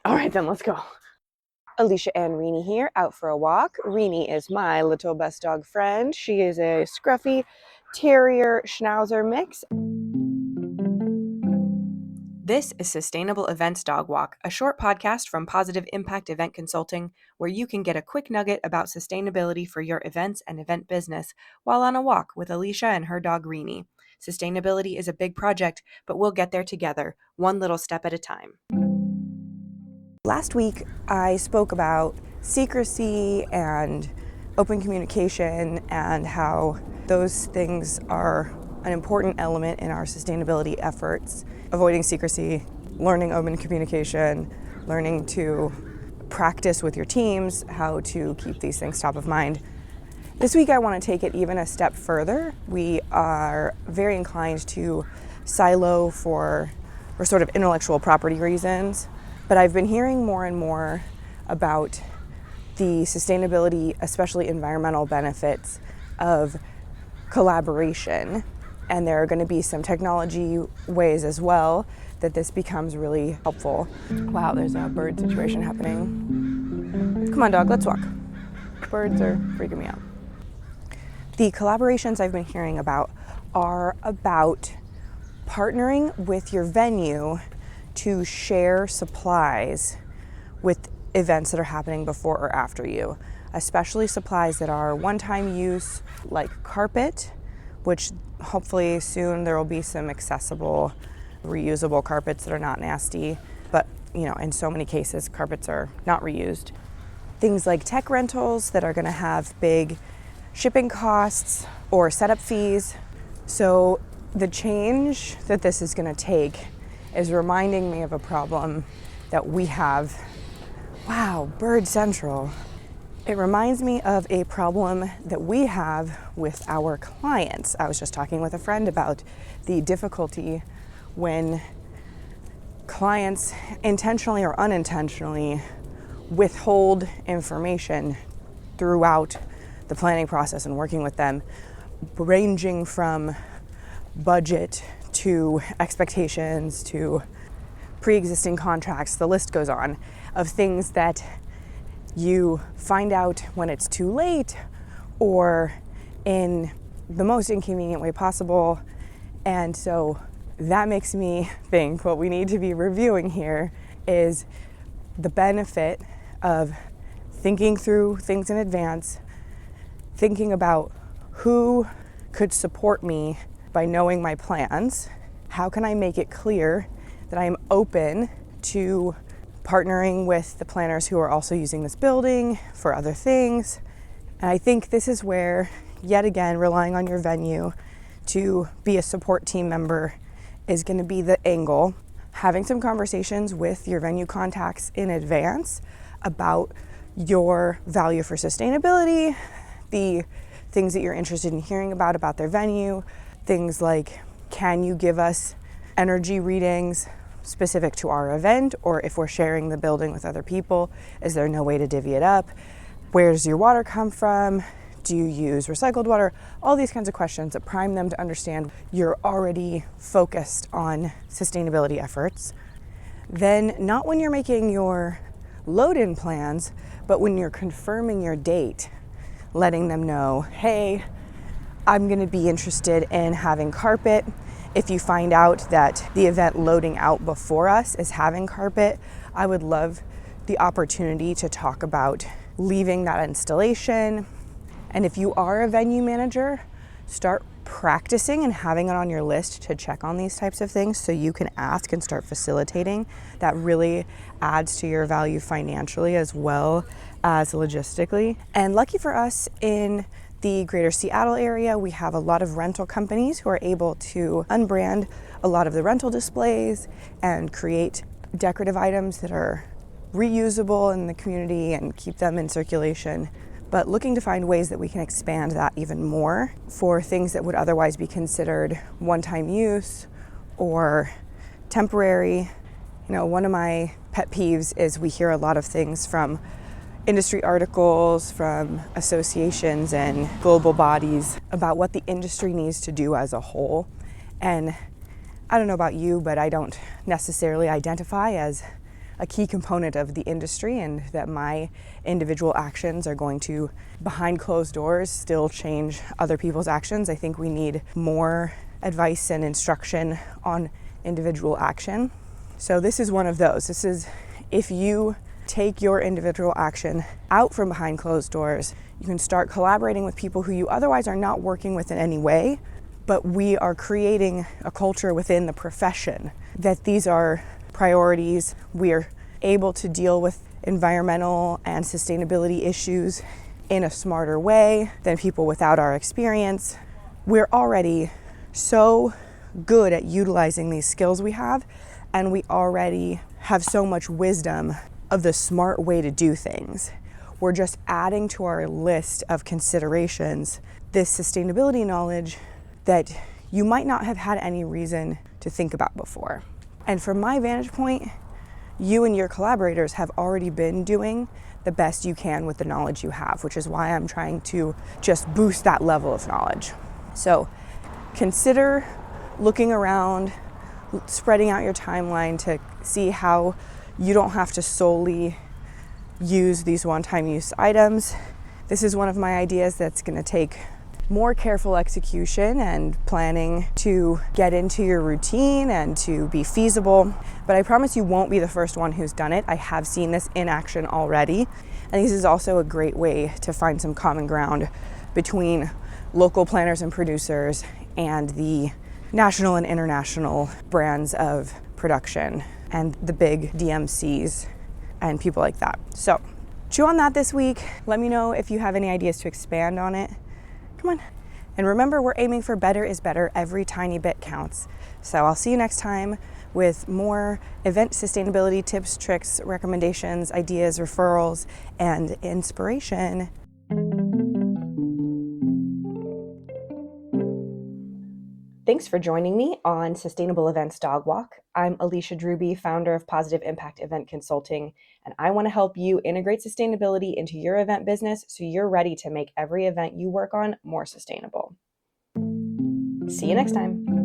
All right, then let's go. Alicia and Reenie here, out for a walk. Reenie is my little best dog friend. She is a scruffy terrier schnauzer mix. This is Sustainable Events Dog Walk, a short podcast from Positive+Impact Event Consulting, where you can get a quick nugget about sustainability for your events and event business while on a walk with Alicia and her dog Reenie. Sustainability is a big project, but we'll get there together, one little step at a time. Last week, I spoke about secrecy and open communication and how those things are an important element in our sustainability efforts. Avoiding secrecy, learning open communication, learning to practice with your teams how to keep these things top of mind. This week, I want to take it even a step further. We are very inclined to silo for sort of intellectual property reasons. But I've been hearing more and more about the sustainability, especially environmental benefits of collaboration. And there are going to be some technology ways as well that this becomes really helpful. Wow, there's a bird situation happening. Come on, dog, let's walk. Birds are freaking me out. The collaborations I've been hearing about are about partnering with your venue to share supplies with events that are happening before or after you, especially supplies that are one-time use, like carpet, which hopefully soon there will be some accessible, reusable carpets that are not nasty, but in so many cases, carpets are not reused. Things like tech rentals that are gonna have big shipping costs or setup fees. So the change that this is gonna take is reminding me of a problem that we have. Wow, Bird Central. It reminds me of a problem that we have with our clients. I was just talking with a friend about the difficulty when clients intentionally or unintentionally withhold information throughout the planning process and working with them, ranging from budget to expectations to pre-existing contracts. The list goes on of things that you find out when it's too late or in the most inconvenient way possible. And so that makes me think what we need to be reviewing here is the benefit of thinking through things in advance, thinking about who could support me by knowing my plans. How can I make it clear that I'm open to partnering with the planners who are also using this building for other things? And I think this is where, yet again, relying on your venue to be a support team member is going to be the angle. Having some conversations with your venue contacts in advance about your value for sustainability, the things that you're interested in hearing about their venue, things like, can you give us energy readings specific to our event, or if we're sharing the building with other people, is there no way to divvy it up? Where does your water come from? Do you use recycled water? All these kinds of questions that prime them to understand you're already focused on sustainability efforts. Then, not when you're making your load-in plans, but when you're confirming your date, letting them know, hey, I'm going to be interested in having carpet. If you find out that the event loading out before us is having carpet, I would love the opportunity to talk about leaving that installation. And if you are a venue manager, start practicing and having it on your list to check on these types of things so you can ask and start facilitating. That really adds to your value financially as well as logistically. And lucky for us, in the greater Seattle area, we have a lot of rental companies who are able to unbrand a lot of the rental displays and create decorative items that are reusable in the community and keep them in circulation. But looking to find ways that we can expand that even more for things that would otherwise be considered one-time use or temporary. One of my pet peeves is we hear a lot of things from industry articles, from associations and global bodies about what the industry needs to do as a whole. And I don't know about you, but I don't necessarily identify as a key component of the industry, and that my individual actions are going to, behind closed doors, still change other people's actions. I think we need more advice and instruction on individual action. So this is one of those. This is, if you take your individual action out from behind closed doors, you can start collaborating with people who you otherwise are not working with in any way, but we are creating a culture within the profession that these are priorities. We are able to deal with environmental and sustainability issues in a smarter way than people without our experience. We're already so good at utilizing these skills we have, and we already have so much wisdom of the smart way to do things. We're just adding to our list of considerations this sustainability knowledge that you might not have had any reason to think about before. And from my vantage point, you and your collaborators have already been doing the best you can with the knowledge you have, which is why I'm trying to just boost that level of knowledge. So consider looking around, spreading out your timeline to see how you don't have to solely use these one-time use items. This is one of my ideas that's going to take more careful execution and planning to get into your routine and to be feasible. But I promise you won't be the first one who's done it. I have seen this in action already. And this is also a great way to find some common ground between local planners and producers and the national and international brands of production and the big DMCs and people like that. So chew on that this week. Let me know if you have any ideas to expand on it. Come on. And remember, we're aiming for better is better. Every tiny bit counts. So I'll see you next time with more event sustainability tips, tricks, recommendations, ideas, referrals, and inspiration. Thanks for joining me on Sustainable Events Dog Walk. I'm Alicia Druby, founder of Positive Impact Event Consulting, and I want to help you integrate sustainability into your event business so you're ready to make every event you work on more sustainable. See you next time.